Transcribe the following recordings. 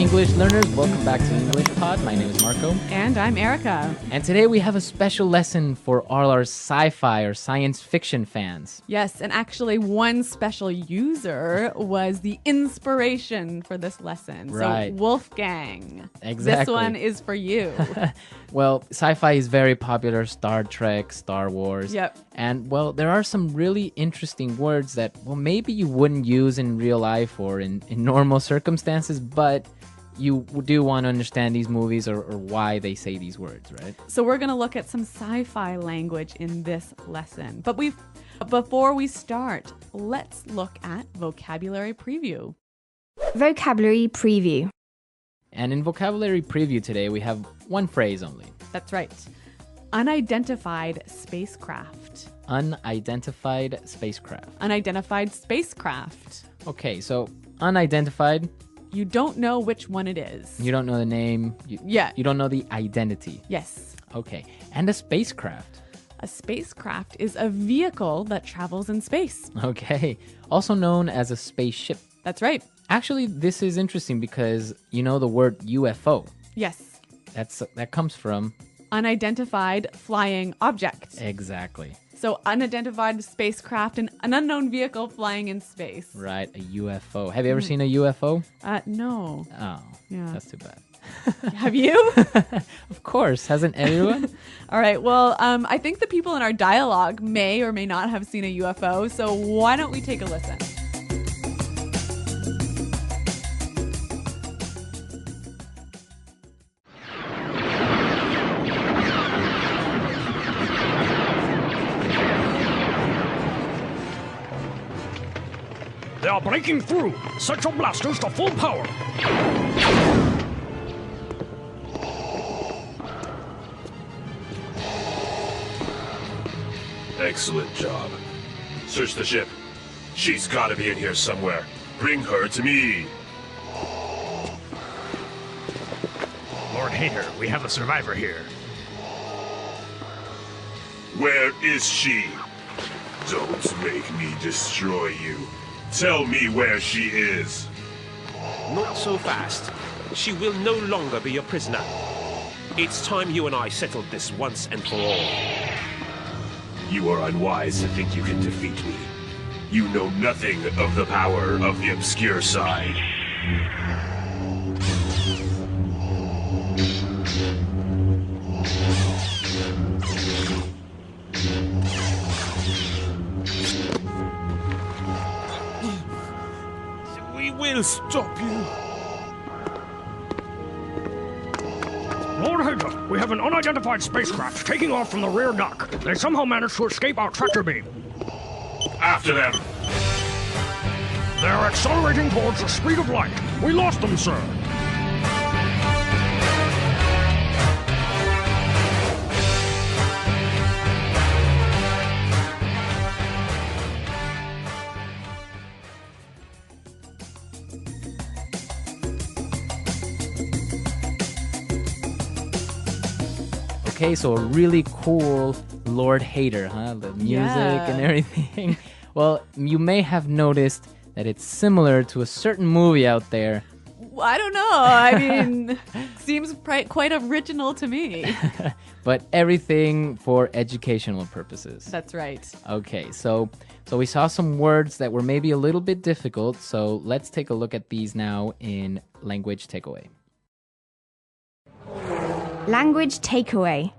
English learners, welcome back to English Pod. My name is Marco. And I'm Erica. And today we have a special lesson for all our sci-fi or science fiction fans. Yes, and actually one special user was the inspiration for this lesson. Right. So Wolfgang, Exactly. this one is for you. Well, sci-fi is very popular. Star Trek, Star Wars. Yep. And, well, there are some really interesting words that, well, maybe you wouldn't use in real life or in normal circumstances, but you do want to understand these movies or why they say these words, right? So we're going to look at some sci-fi language in this lesson. But before we start, let's look at vocabulary preview. Vocabulary preview. And in vocabulary preview today, we have one phrase only. That's right. Unidentified spacecraft. Unidentified spacecraft. Unidentified spacecraft. Okay, so unidentified, You don't know which one it is. you don't know the name. Yeah. You don't know the identity. Yes. Okay, and a spacecraft. A spacecraft is a vehicle that travels in space. Okay, also known as a spaceship. That's right. Actually, this is interesting because you know the word UFO. Yes. That comes from... Unidentified flying object. Exactly. So unidentified spacecraft and an unknown vehicle flying in space. Right, a UFO. Have you ever seen a UFO? No. Oh, Yeah. that's too bad. Have you? Of course, hasn't everyone? All right. Well, I think the people in our dialogue may or may not have seen a UFO. So why don't we take a listen? They are breaking through. Set your blasters to full power. Excellent job. Search the ship. She's gotta be in here somewhere. Bring her to me. Lord Hater, we have a survivor here. Where is she? Don't make me destroy you. Tell me where she is. Not so fast. She will no longer be your prisoner. It's time you and I settled this once and for all. You are unwise to think you can defeat me. You know nothing of the power of the obscure side. We will stop you. Lord Hater, we have an unidentified spacecraft taking off from the rear dock. They somehow managed to escape our tractor beam. After them. They are accelerating towards the speed of light. We lost them, sir. Okay, so a really cool Lord Hater, huh? The music Yeah. and everything. Well, you may have noticed that it's similar to a certain movie out there. I don't know. I mean, seems quite original to me. But everything for educational purposes. That's right. Okay, so we saw some words that were maybe a little bit difficult, so let's take a look at these now in Language Takeaway. Language takeaway.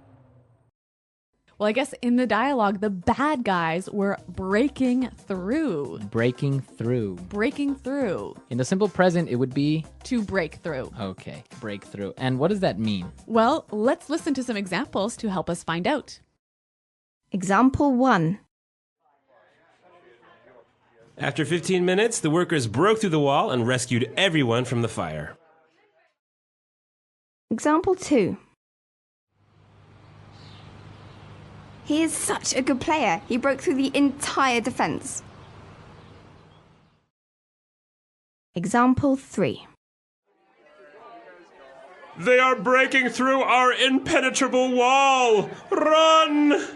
Well, I guess in the dialogue, the bad guys were breaking through. Breaking through. Breaking through. In the simple present, it would be... To break through. Okay, breakthrough. And what does that mean? Well, let's listen to some examples to help us find out. Example 1. After 15 minutes, the workers broke through the wall and rescued everyone from the fire. Example 2. He is such a good player. He broke through the entire defense. Example 3. They are breaking through our impenetrable wall! Run!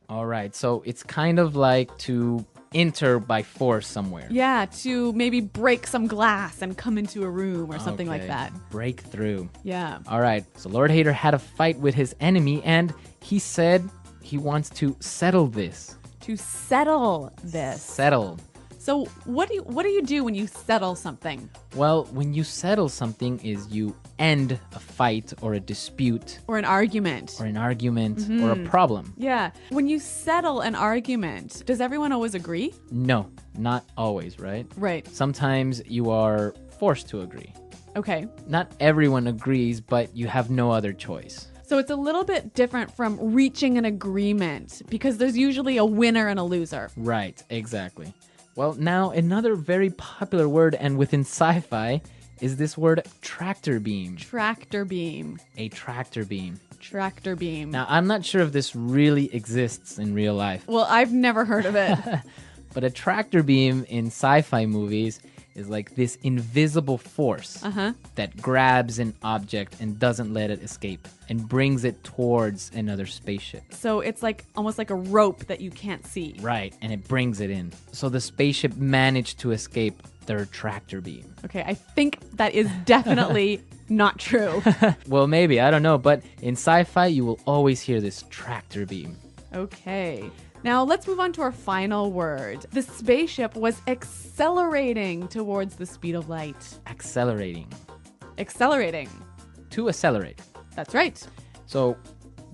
All right, so it's kind of like to enter by force somewhere. Yeah, to maybe break some glass and come into a room or something like Okay. that. Break through. Yeah. All right. So Lord Hater had a fight with his enemy, and he said he wants to settle this. To settle this. Settle. So what do you do when you settle something? Well, when you settle something is you end a fight or a dispute Or an argument. or an argument or a problem. Yeah. When you settle an argument, does everyone always agree? No, not always, right? Right. Sometimes you are forced to agree. Okay. Not everyone agrees, but you have no other choice. So it's a little bit different from reaching an agreement because there's usually a winner and a loser. Right, exactly. Well, now another very popular word and within sci-fi is this word tractor beam. Tractor beam. A tractor beam. Tractor beam. Now, I'm not sure if this really exists in real life, Well, I've never heard of it. but a tractor beam in sci-fi movies is like this invisible force that grabs an object and doesn't let it escape and brings it towards another spaceship. So it's like almost like a rope that you can't see. Right, and it brings it in. So the spaceship managed to escape their tractor beam. Okay, I think that is definitely not true. Well, maybe, I don't know, but in sci-fi you will always hear this tractor beam. Okay. Now let's move on to our final word. The spaceship was accelerating towards the speed of light. Accelerating. Accelerating. To accelerate. That's right. So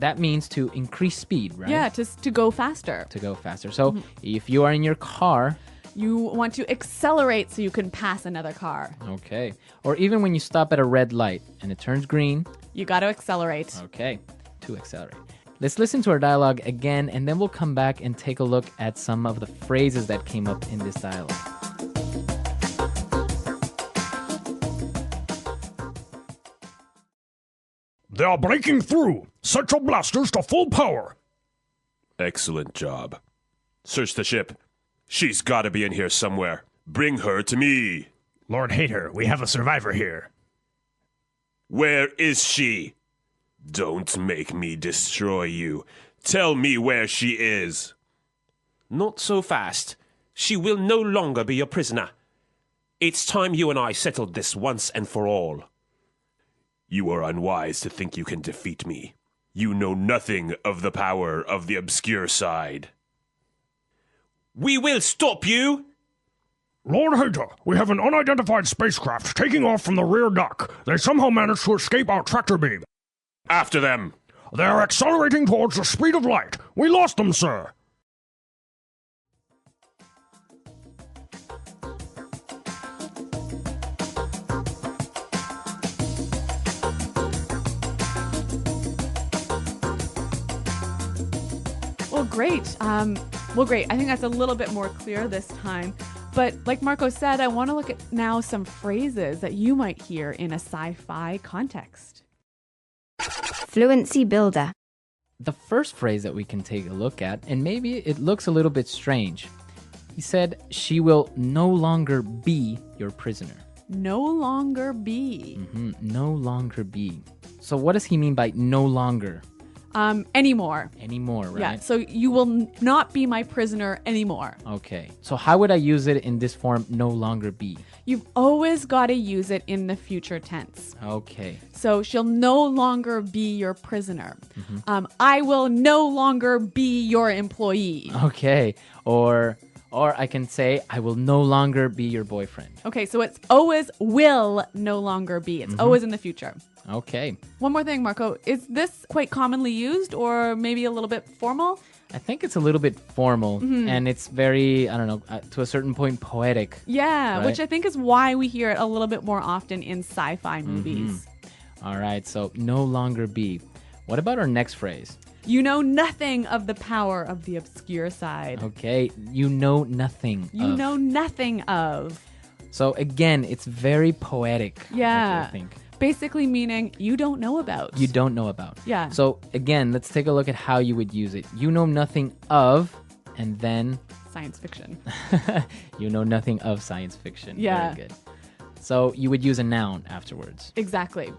that means to increase speed, right? Yeah, to go faster. To go faster. So if you are in your car, You want to accelerate so you can pass another car. okay, or even when you stop at a red light and it turns green, You got to accelerate. okay, to accelerate. Let's listen to our dialogue again, and then we'll come back and take a look at some of the phrases that came up in this dialogue. They are breaking through. Set your blasters to full power. Excellent job. Search the ship. She's got to be in here somewhere. Bring her to me. Lord Hater, we have a survivor here. Where is she? Don't make me destroy you. Tell me where she is. Not so fast. She will no longer be your prisoner. It's time you and I settled this once and for all. You are unwise to think you can defeat me. You know nothing of the power of the obscure side. We will stop you! Lord Hater, we have an unidentified spacecraft taking off from the rear dock. They somehow managed to escape our tractor beam. After them! They are accelerating towards the speed of light. We lost them, sir. Well, great. Great. I think that's a little bit more clear this time. But like Marco said, I want to look at now some phrases that you might hear in a sci-fi context. Fluency builder. The first phrase that we can take a look at, and maybe it looks a little bit strange. He said, she will no longer be your prisoner. No longer be. No longer be. So what does he mean by no longer? Anymore. Anymore, right? Yeah, so you will not be my prisoner anymore. Okay. So how would I use it in this form, no longer be? You've always got to use it in the future tense. Okay. So she'll no longer be your prisoner. I will no longer be your employee. Okay. Or I can say, I will no longer be your boyfriend. Okay, so it's always will no longer be. It's always in the future. Okay. One more thing, Marco. Is this quite commonly used or maybe a little bit formal? I think it's a little bit formal and it's very, I don't know, to a certain point poetic. Yeah, Right. which I think is why we hear it a little bit more often in sci-fi movies. All right. So no longer be. What about our next phrase? You know nothing of the power of the obscure side. Okay. You know nothing. You of. know nothing of. So again, it's very poetic. Yeah. I think. Basically meaning you don't know about. You don't know about. Yeah. So again, let's take a look at how you would use it. You know nothing of, and then Science fiction. you know nothing of science fiction. Yeah. Very good. So you would use a noun afterwards. Exactly.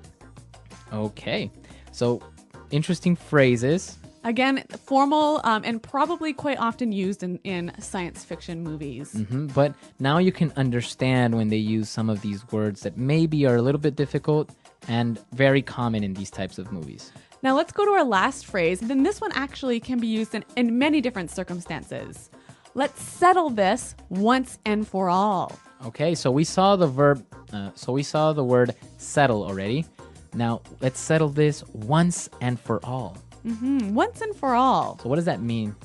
Okay. So interesting phrases. Again, formal and probably quite often used in science fiction movies. But now you can understand when they use some of these words that maybe are a little bit difficult and very common in these types of movies. Now let's go to our last phrase. Then this one actually can be used in many different circumstances. Let's settle this once and for all. Okay, so we saw the verb, we saw the word settle already. Now let's settle this once and for all. Once and for all. So what does that mean?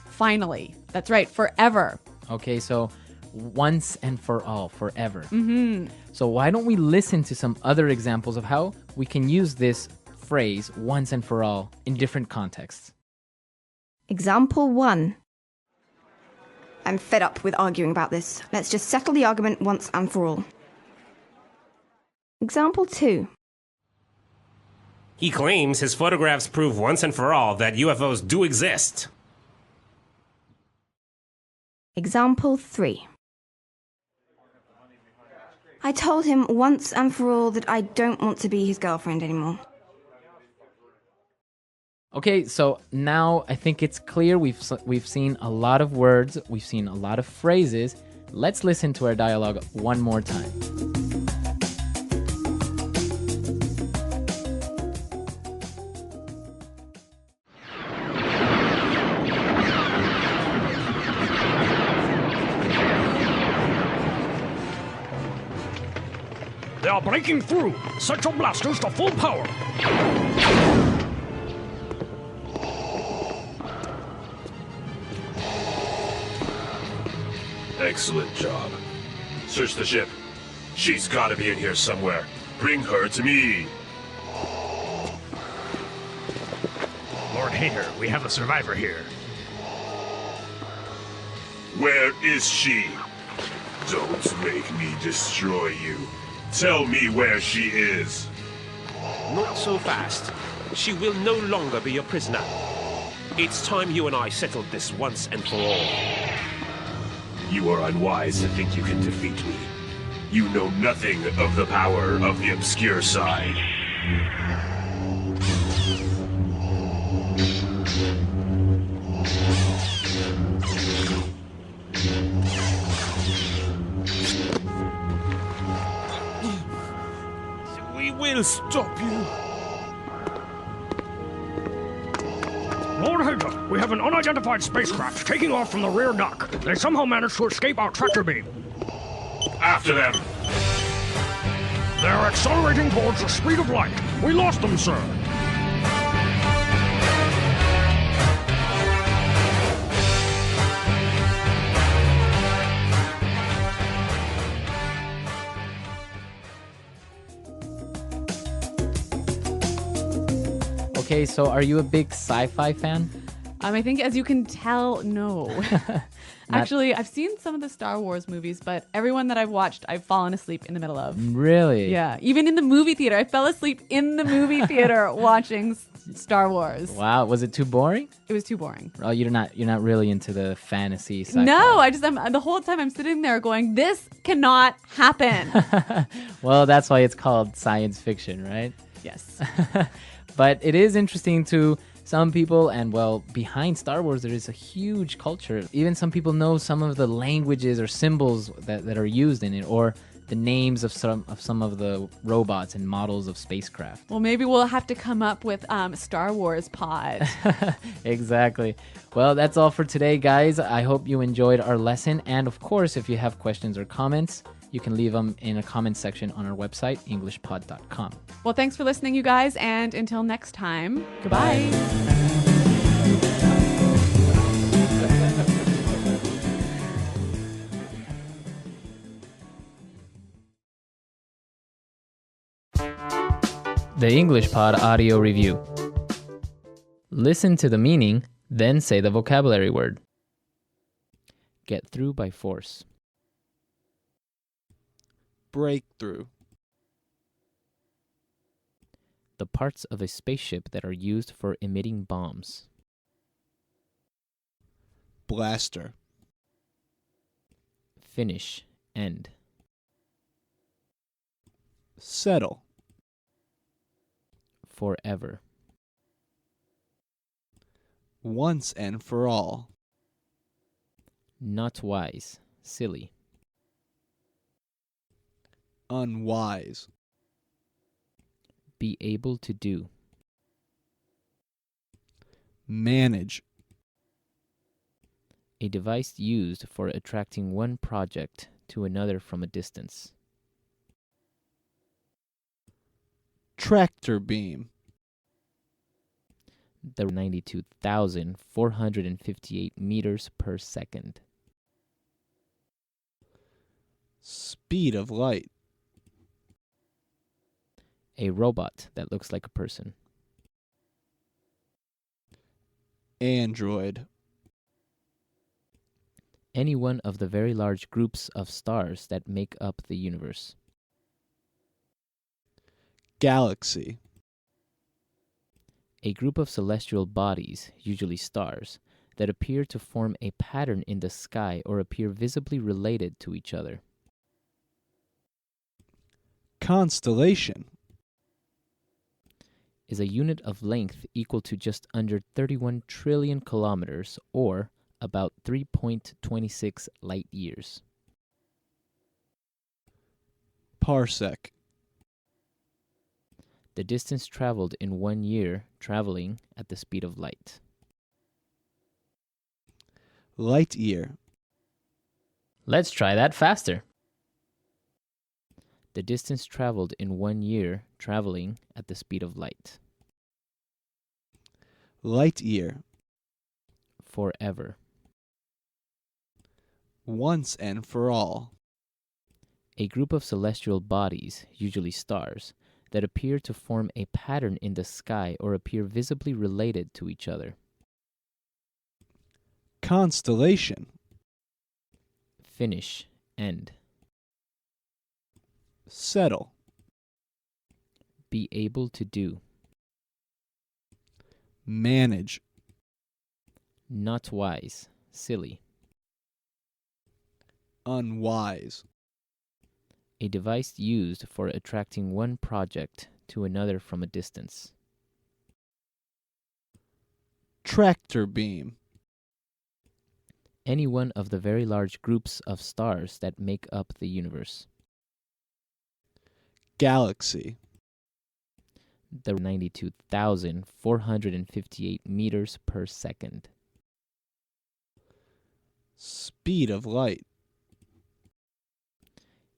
Finally. That's right, forever. Okay, so once and for all, forever. So why don't we listen to some other examples of how we can use this phrase once and for all in different contexts. Example 1. I'm fed up with arguing about this. Let's just settle the argument once and for all. Example 2. He claims his photographs prove once and for all that UFOs do exist. Example 3. I told him once and for all that I don't want to be his girlfriend anymore. Okay, so now I think it's clear we've seen a lot of words, we've seen a lot of phrases. Let's listen to our dialogue one more time. They are breaking through. Set your blasters to full power. Excellent job. Search the ship. She's gotta be in here somewhere. Bring her to me. Lord Hater, we have a survivor here. Where is she? Don't make me destroy you. Tell me where she is. Not so fast. She will no longer be your prisoner. It's time you and I settled this once and for all. You are unwise to think you can defeat me. You know nothing of the power of the obscure side. We will stop you. Lord Hager, we have an unidentified spacecraft taking off from the rear dock. They somehow managed to escape our tractor beam. After them. They're accelerating towards the speed of light. We lost them, sir. Okay, so are you a big sci-fi fan? I think, as you can tell, no. Actually, I've seen some of the Star Wars movies, but everyone that I've watched, I've fallen asleep in the middle of. Really? Yeah, even in the movie theater. I fell asleep in the movie theater watching Star Wars. Wow, was it too boring? It was too boring. Oh, you're not really into the fantasy sci-fi. No, I'm the whole time I'm sitting there going, this cannot happen. Well, that's why it's called science fiction, right? Yes. But it is interesting to some people, and well, behind Star Wars, there is a huge culture. Even some people know some of the languages or symbols that are used in it, or the names of some of the robots and models of spacecraft. Well, maybe we'll have to come up with Star Wars pod. Exactly. Well, that's all for today, guys. I hope you enjoyed our lesson. And of course, if you have questions or comments, you can leave them in a comment section on our website, englishpod.com. Well, thanks for listening, you guys. And until next time, goodbye. The English Pod Audio Review. Listen to the meaning, then say the vocabulary word. Get through by force. Breakthrough. The parts of a spaceship that are used for emitting bombs. Blaster. Finish. End. Settle. Forever. Once and for all. Not wise, silly. Unwise. Be able to do. Manage. A device used for attracting one project to another from a distance. Tractor beam. The 92,458 meters per second. Speed of light. A robot that looks like a person. Android. Any one of the very large groups of stars that make up the universe. Galaxy. A group of celestial bodies, usually stars, that appear to form a pattern in the sky or appear visibly related to each other. Constellation. Is a unit of length equal to just under 31 trillion kilometers, or about 3.26 light years. Parsec. The distance traveled in 1 year, traveling at the speed of light. Light year. Let's try that faster. The distance traveled in 1 year, traveling at the speed of light. Light year. Forever. Once and for all. A group of celestial bodies, usually stars, that appear to form a pattern in the sky or appear visibly related to each other. Constellation. Finish. End. Settle. Be able to do. Manage. Not wise. Silly. Unwise. A device used for attracting one project to another from a distance. Tractor beam. Any one of the very large groups of stars that make up the universe. Galaxy. The 92,458 meters per second. Speed of light.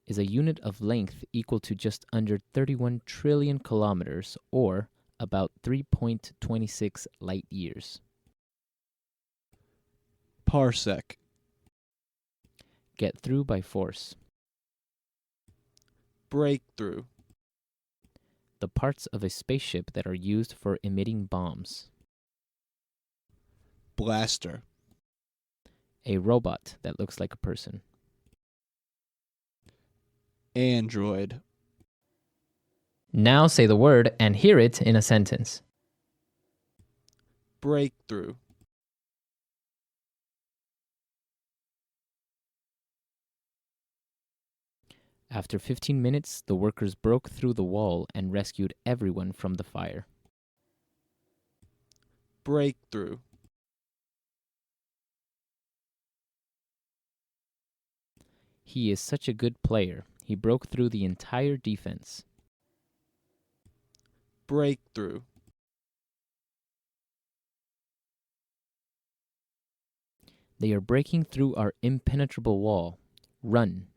Is a unit of length equal to just under 31 trillion kilometers, or about 3.26 light years. Parsec. Get through by force. Breakthrough. The parts of a spaceship that are used for emitting bombs. Blaster. A robot that looks like a person. Android. Now say the word and hear it in a sentence. Breakthrough. After 15 minutes, the workers broke through the wall and rescued everyone from the fire. Breakthrough. He is such a good player. He broke through the entire defense. Breakthrough. They are breaking through our impenetrable wall. Run.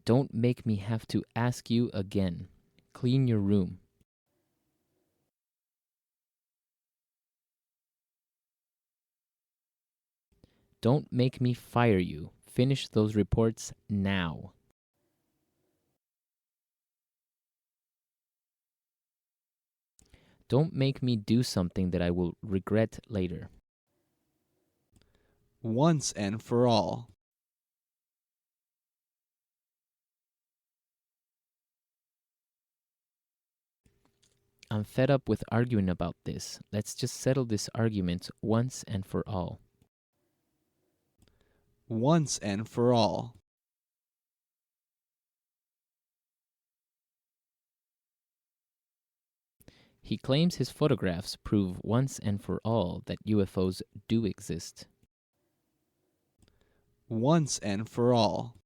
Don't make me have to ask you again. Clean your room. Don't make me fire you. Finish those reports now. Don't make me do something that I will regret later. Once and for all. I'm fed up with arguing about this. Let's just settle this argument once and for all. Once and for all. He claims his photographs prove once and for all that UFOs do exist. Once and for all.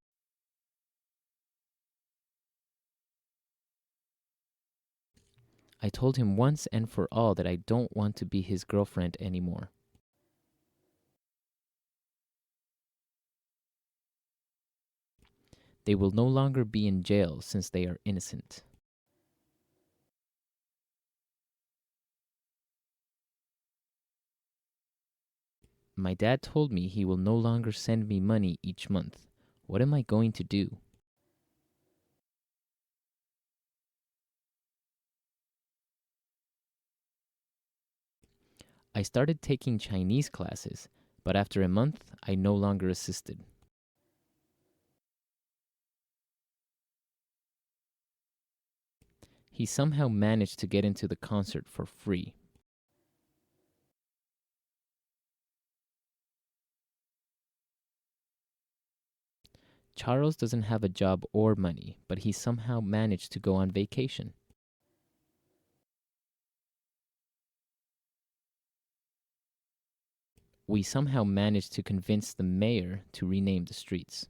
I told him once and for all that I don't want to be his girlfriend anymore. They will no longer be in jail since they are innocent. My dad told me he will no longer send me money each month. What am I going to do? I started taking Chinese classes, but after a month, I no longer assisted. He somehow managed to get into the concert for free. Charles doesn't have a job or money, but he somehow managed to go on vacation. We somehow managed to convince the mayor to rename the streets.